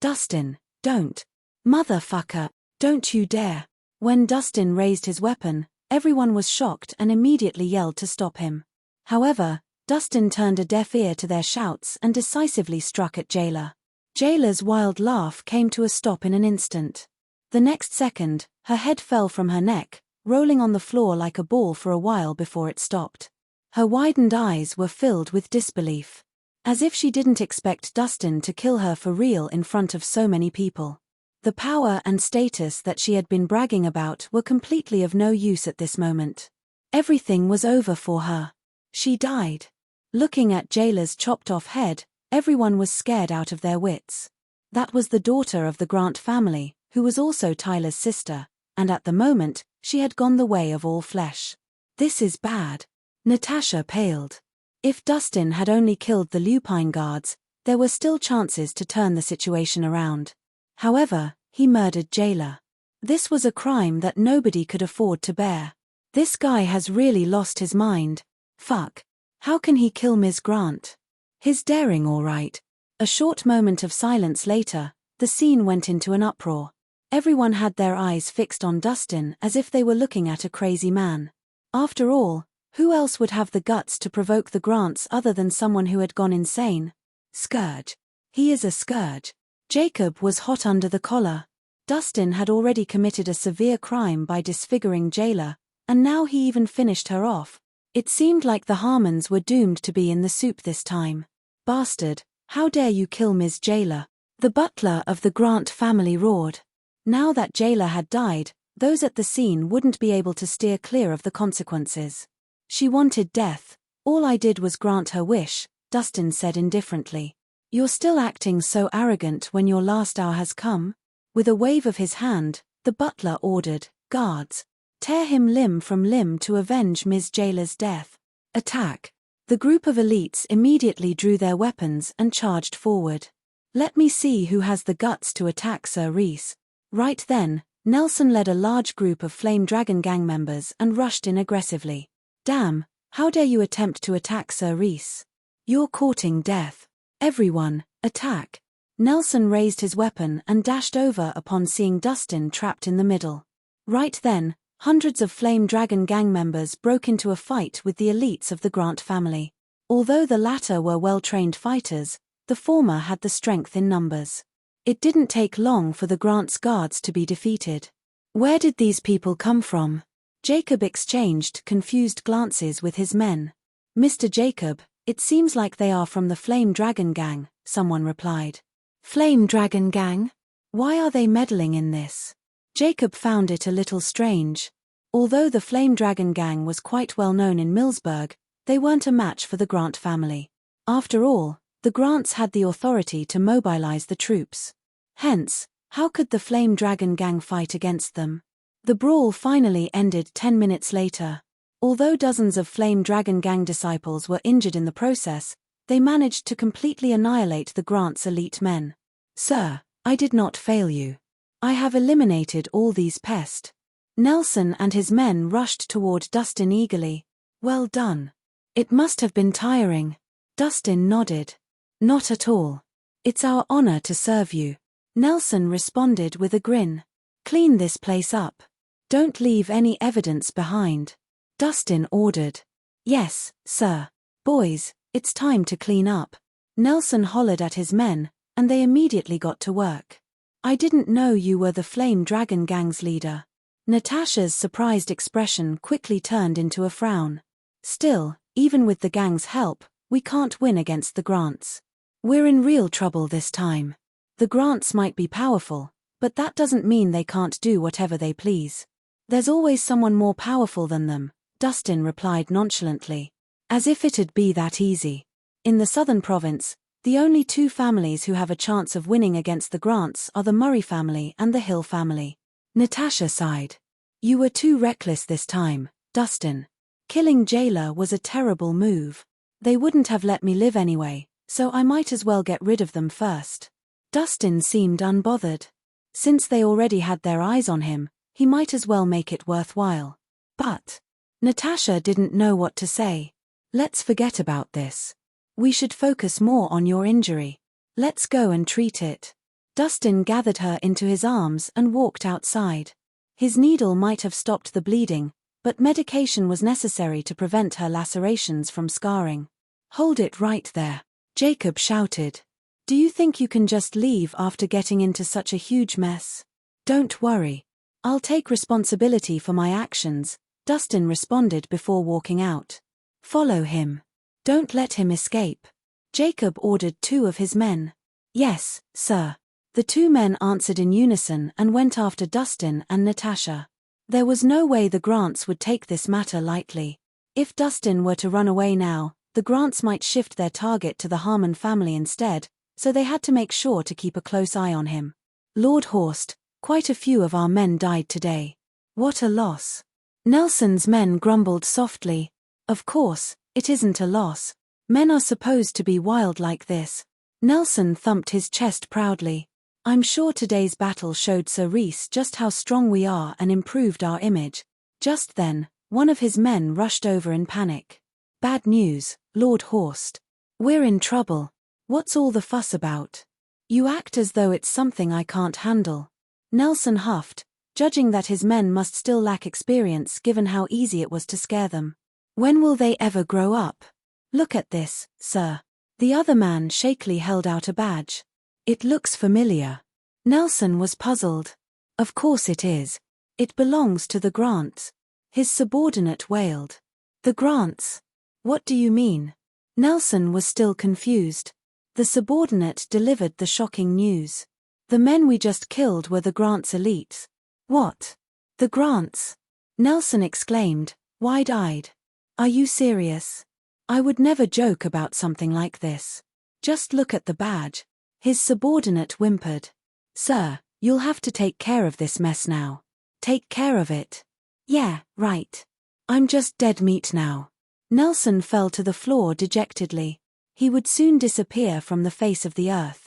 Dustin, don't. Motherfucker, don't you dare. When Dustin raised his weapon, everyone was shocked and immediately yelled to stop him. However, Dustin turned a deaf ear to their shouts and decisively struck at Jayla. Jayla's wild laugh came to a stop in an instant. The next second, her head fell from her neck, rolling on the floor like a ball for a while before it stopped. Her widened eyes were filled with disbelief. As if she didn't expect Dustin to kill her for real in front of so many people. The power and status that she had been bragging about were completely of no use at this moment. Everything was over for her. She died. Looking at Jayla's chopped-off head, everyone was scared out of their wits. That was the daughter of the Grant family, who was also Tyler's sister, and at the moment, she had gone the way of all flesh. This is bad. Natasha paled. If Dustin had only killed the Lupine guards, there were still chances to turn the situation around. However, he murdered Jayla. This was a crime that nobody could afford to bear. This guy has really lost his mind. Fuck. How can he kill Ms. Grant? He's daring, all right. A short moment of silence later, the scene went into an uproar. Everyone had their eyes fixed on Dustin as if they were looking at a crazy man. After all, who else would have the guts to provoke the Grants other than someone who had gone insane? Scourge. He is a scourge. Jacob was hot under the collar. Dustin had already committed a severe crime by disfiguring Jayla, and now he even finished her off. It seemed like the Harmons were doomed to be in the soup this time. Bastard, how dare you kill Ms. Jayla? The butler of the Grant family roared. Now that Jayla had died, those at the scene wouldn't be able to steer clear of the consequences. She wanted death. All I did was grant her wish, Dustin said indifferently. You're still acting so arrogant when your last hour has come? With a wave of his hand, the butler ordered, guards, tear him limb from limb to avenge Ms. Jayla's death. Attack. The group of elites immediately drew their weapons and charged forward. Let me see who has the guts to attack Sir Rhys. Right then, Nelson led a large group of Flame Dragon gang members and rushed in aggressively. Damn, how dare you attempt to attack Sir Rhys? You're courting death. Everyone, attack. Nelson raised his weapon and dashed over upon seeing Dustin trapped in the middle. Right then, hundreds of Flame Dragon gang members broke into a fight with the elites of the Grant family. Although the latter were well-trained fighters, the former had the strength in numbers. It didn't take long for the Grant's guards to be defeated. Where did these people come from? Jacob exchanged confused glances with his men. Mr. Jacob, it seems like they are from the Flame Dragon gang, someone replied. Flame Dragon gang? Why are they meddling in this? Jacob found it a little strange. Although the Flame Dragon gang was quite well known in Millsburg, they weren't a match for the Grant family. After all, the Grants had the authority to mobilize the troops. Hence, how could the Flame Dragon gang fight against them? The brawl finally ended 10 minutes later. Although dozens of Flame Dragon gang disciples were injured in the process, they managed to completely annihilate the Grants' elite men. Sir, I did not fail you. I have eliminated all these pests. Nelson and his men rushed toward Dustin eagerly. Well done. It must have been tiring. Dustin nodded. Not at all. It's our honor to serve you. Nelson responded with a grin. Clean this place up. Don't leave any evidence behind. Dustin ordered. Yes, sir. Boys, it's time to clean up. Nelson hollered at his men, and they immediately got to work. I didn't know you were the Flame Dragon gang's leader. Natasha's surprised expression quickly turned into a frown. Still, even with the gang's help, we can't win against the Grants. We're in real trouble this time. The Grants might be powerful, but that doesn't mean they can't do whatever they please. There's always someone more powerful than them, Dustin replied nonchalantly. As if it'd be that easy. In the southern province, the only two families who have a chance of winning against the Grants are the Murray family and the Hill family. Natasha sighed. You were too reckless this time, Dustin. Killing Jayla was a terrible move. They wouldn't have let me live anyway, so I might as well get rid of them first. Dustin seemed unbothered. Since they already had their eyes on him, he might as well make it worthwhile. But Natasha didn't know what to say. Let's forget about this. We should focus more on your injury. Let's go and treat it. Dustin gathered her into his arms and walked outside. His needle might have stopped the bleeding, but medication was necessary to prevent her lacerations from scarring. "Hold it right there," Jacob shouted. "Do you think you can just leave after getting into such a huge mess?" "Don't worry. I'll take responsibility for my actions," Dustin responded before walking out. "Follow him. Don't let him escape." Jacob ordered 2 of his men. "Yes, sir." The 2 men answered in unison and went after Dustin and Natasha. There was no way the Grants would take this matter lightly. If Dustin were to run away now, the Grants might shift their target to the Harmon family instead, so they had to make sure to keep a close eye on him. "Lord Horst, quite a few of our men died today. What a loss." Nelson's men grumbled softly. "Of course, it isn't a loss. Men are supposed to be wild like this." Nelson thumped his chest proudly. "I'm sure today's battle showed Sir Rhys just how strong we are and improved our image." Just then, one of his men rushed over in panic. "Bad news, Lord Horst. We're in trouble. What's all the fuss about? You act as though it's something I can't handle." Nelson huffed, judging that his men must still lack experience given how easy it was to scare them. "When will they ever grow up? Look at this, sir." The other man shakily held out a badge. "It looks familiar." Nelson was puzzled. "Of course it is. It belongs to the Grants." His subordinate wailed. "The Grants? What do you mean?" Nelson was still confused. The subordinate delivered the shocking news. "The men we just killed were the Grants' elites." "What? The Grants?" Nelson exclaimed, wide-eyed. "Are you serious? I would never joke about something like this. Just look at the badge." His subordinate whimpered. "Sir, you'll have to take care of this mess now." "Take care of it? Yeah, right. I'm just dead meat now." Nelson fell to the floor dejectedly. He would soon disappear from the face of the earth.